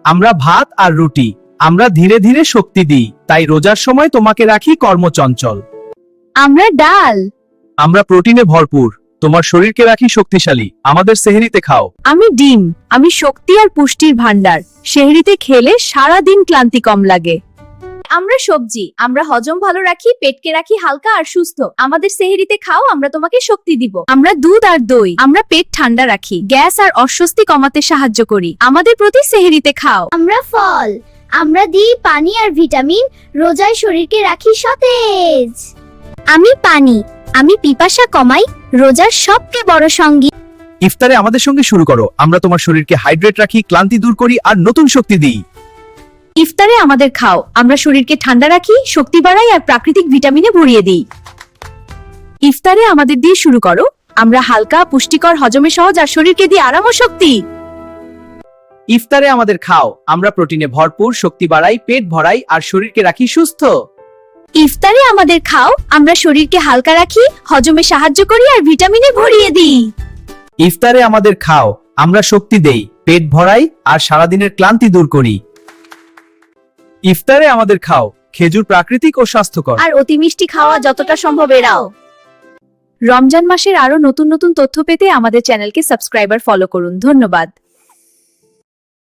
আমরা ভাত আর রুটি। আমরা ধীরে ধীরে শক্তি দিই, তাই রোজার সময় তোমাকে রাখি কর্মচঞ্চল। আমরা ডাল। আমরা প্রোটিনে ভরপুর, তোমার শরীরকে রাখি শক্তিশালী। আমাদের সেহরিতে খাও। আমি ডিম। আমি শক্তি আর পুষ্টির ভান্ডার। সেহরিতে খেলে সারা দিন ক্লান্তি কম লাগে। আমরা সবজি। আমরা হজম ভালো রাখি, পেটকে রাখি হালকা আর সুস্থ। আমাদের সেহরিতে খাও, আমরা তোমাকে শক্তি দিব। আমরা দুধ আর দই। আমরা পেট ঠান্ডা রাখি, গ্যাস আর অস্বস্তি কমাতে সাহায্য করি। আমাদের প্রতি সেহরিতে খাও। আমরা ফল। আমরা দিই পানি আর ভিটামিন, রোজায় শরীরকে রাখি সতেজ। আমি পানি। আমি পিপাসা কমাই, রোজার সবচেয়ে বড় সঙ্গী। ইফতারে আমাদের সঙ্গে শুরু করো। আমরা তোমার শরীরকে হাইড্রেট রাখি, ক্লান্তি দূর করি আর নতুন শক্তি দিই। ইফতারে আমাদের খাও। আমরা শরীরকে ঠান্ডা রাখি, শক্তি বাড়াই আর প্রাকৃতিক ভিটামিনে ভরিয়ে দিই। ইফতারে আমাদের দিয়ে শুরু করো। আমরা হালকা, পুষ্টিকর, হজমে সহজ আর শরীরকে দিয়ে আরাম ও শক্তি। ইফতারে আমাদের খাও। আমরা প্রোটিনে ভরপুর, শক্তি বাড়াই, পেট ভরাই আর শরীরকে রাখি সুস্থ। ইফতারে আমাদের খাও। আমরা শরীরকে হালকা রাখি, হজমে সাহায্য করি আর ভিটামিনে ভরিয়ে দিই। ইফতারে আমাদের খাও। আমরা শক্তি দেই, পেট ভরাই আর সারাদিনের ক্লান্তি দূর করি। ইফতারে আমাদের খাও। খেজুর প্রাকৃতিক ও স্বাস্থ্যকর। আর অতি মিষ্টি খাওয়া যতটা সম্ভব এড়াও। রমজান মাসের আরো নতুন নতুন তথ্য পেতে আমাদের চ্যানেলকে সাবস্ক্রাইব আর ফলো করুন। ধন্যবাদ।